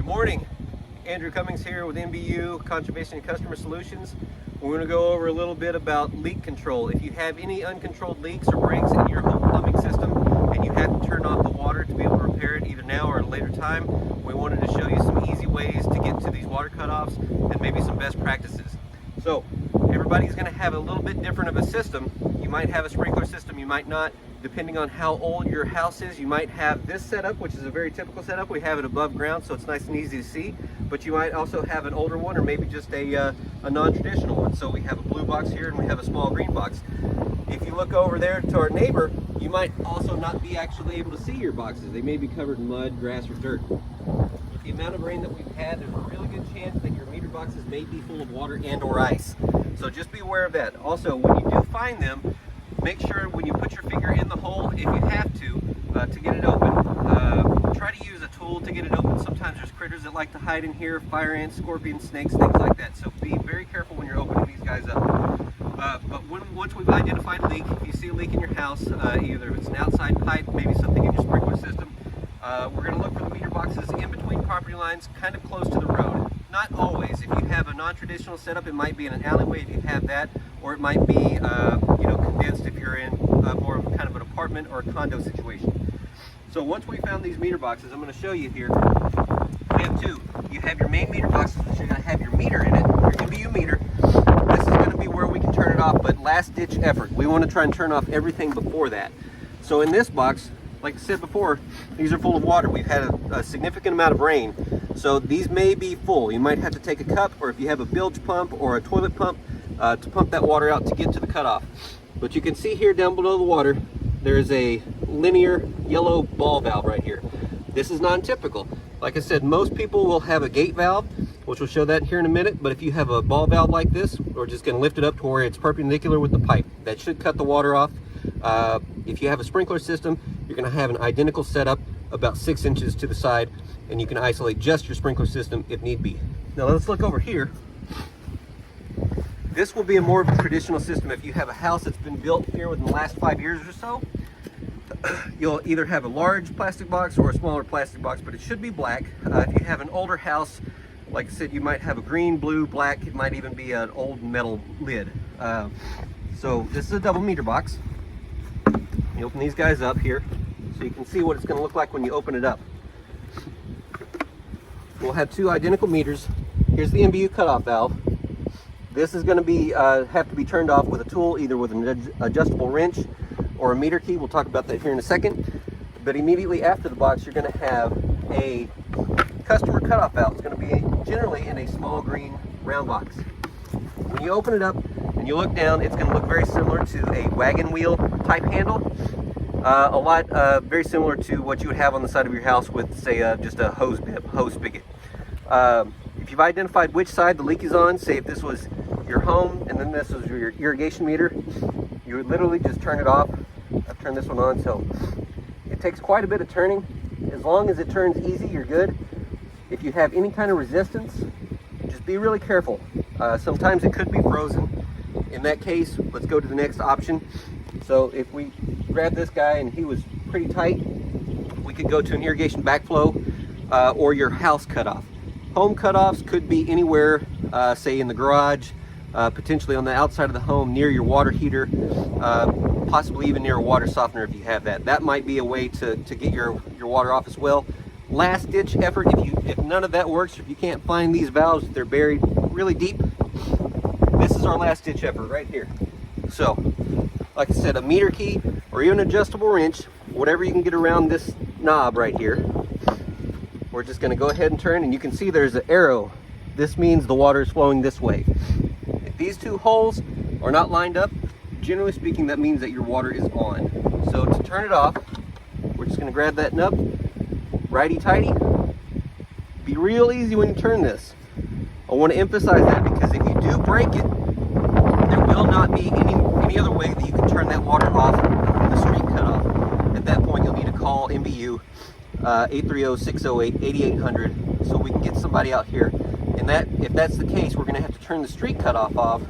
morning. Andrew Cummings here with MBU Conservation and Customer Solutions. We're going to go over a little bit about leak control. If you have any uncontrolled leaks or breaks in your home plumbing system and you have to turn off the water to be able to repair it either now or at a later time, we wanted to show you some easy ways to get to these water cutoffs and maybe some best practices. So everybody's going to have a little bit different of a system. You might have a sprinkler system, you might not. Depending on how old your house is, you might have this setup, which is a very typical setup. We have it above ground, so it's nice and easy to see. But you might also have an older one, or maybe just a non-traditional one. So we have a blue box here, and we have a small green box. If you look over there to our neighbor, you might also not be actually able to see your boxes. They may be covered in mud, grass, or dirt. With the amount of rain that we've had, there's a really good chance that your meter boxes may be full of water and or ice. So just be aware of that. Also, when you do find them, make sure when you put your finger in the hole, if you have to get it open, try to use a tool to get it open. Sometimes there's critters that like to hide in here, fire ants, scorpions, snakes, things like that. So be very careful when you're opening these guys up. But once we've identified a leak, if you see a leak in your house, either it's an outside pipe, maybe something in your sprinkler system, we're going to look for the meter boxes in between property lines, kind of close to the road. Not always. If you have a non-traditional setup, it might be in an alleyway if you have that, or it might be condensed if you're in more of kind of an apartment or a condo situation. So once we found these meter boxes, I'm going to show you here. We have two. You have your main meter boxes, which are going to have your meter in it, your MBU meter. This is going to be where we can turn it off, but last ditch effort. We want to try and turn off everything before that. So in this box, like I said before, these are full of water. We've had a significant amount of rain, so these may be full. You might have to take a cup, or if you have a bilge pump or a toilet pump, to pump that water out to get to the cutoff. But you can see here down below the water, there's a linear yellow ball valve right here. This is non-typical. Like I said, most people will have a gate valve, which we'll show that here in a minute, but if you have a ball valve like this, we're just going to lift it up to where it's perpendicular with the pipe. That should cut the water off. If you have a sprinkler system, you're going to have an identical setup about 6 inches to the side, and you can isolate just your sprinkler system if need be. Now let's look over here. This will be a more of a traditional system. If you have a house that's been built here within the last 5 years or so, you'll either have a large plastic box or a smaller plastic box, but it should be black. If you have an older house, like I said, you might have a green, blue, black. It might even be an old metal lid. So this is a double meter box. You open these guys up here so you can see what it's going to look like when you open it up. We'll have two identical meters. Here's the MBU cutoff valve. This is going to be have to be turned off with a tool, either with an adjustable wrench or a meter key. We'll talk about that here in a second. But immediately after the box, you're going to have a customer cutoff valve. It's going to be generally in a small green round box. When you open it up and you look down, it's going to look very similar to a wagon wheel type handle. Very similar to what you would have on the side of your house with, say, just a hose spigot. If you've identified which side the leak is on, say if this was your home and then this was your irrigation meter, you would literally just turn it off. I've turned this one on, so it takes quite a bit of turning. As long as it turns easy, you're good. If you have any kind of resistance, just be really careful. Sometimes it could be frozen. In that case, let's go to the next option. So if we grab this guy and he was pretty tight, we could go to an irrigation backflow or your house cutoff. Home cutoffs could be anywhere, say in the garage, potentially on the outside of the home, near your water heater, possibly even near a water softener if you have that. That might be a way to get your water off as well. Last ditch effort, if none of that works, if you can't find these valves, they're buried really deep, this is our last ditch effort right here. So, like I said, a meter key or even an adjustable wrench, whatever you can get around this knob right here. We're just going to go ahead and turn, and you can see there's an arrow. This means the water is flowing this way. If these two holes are not lined up, generally speaking, that means that your water is on. So to turn it off, we're just going to grab that nub, righty-tighty. Be real easy when you turn this. I want to emphasize that because if you do break it, there will not be any other way that you can turn that water off in the street cutoff. At that point, you'll need to call MBU 830-608-8800 so we can get somebody out here. And if that's the case, we're going to have to turn the street cutoff off,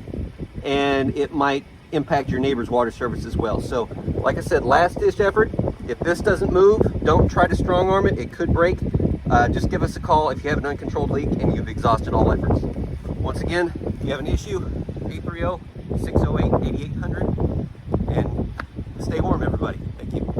and it might impact your neighbor's water service as well. So, like I said, last ditch effort. If this doesn't move, don't try to strong arm it. It could break. Just give us a call if you have an uncontrolled leak and you've exhausted all efforts. Once again, if you have an issue, 830-608-8800, and stay warm, everybody. Thank you.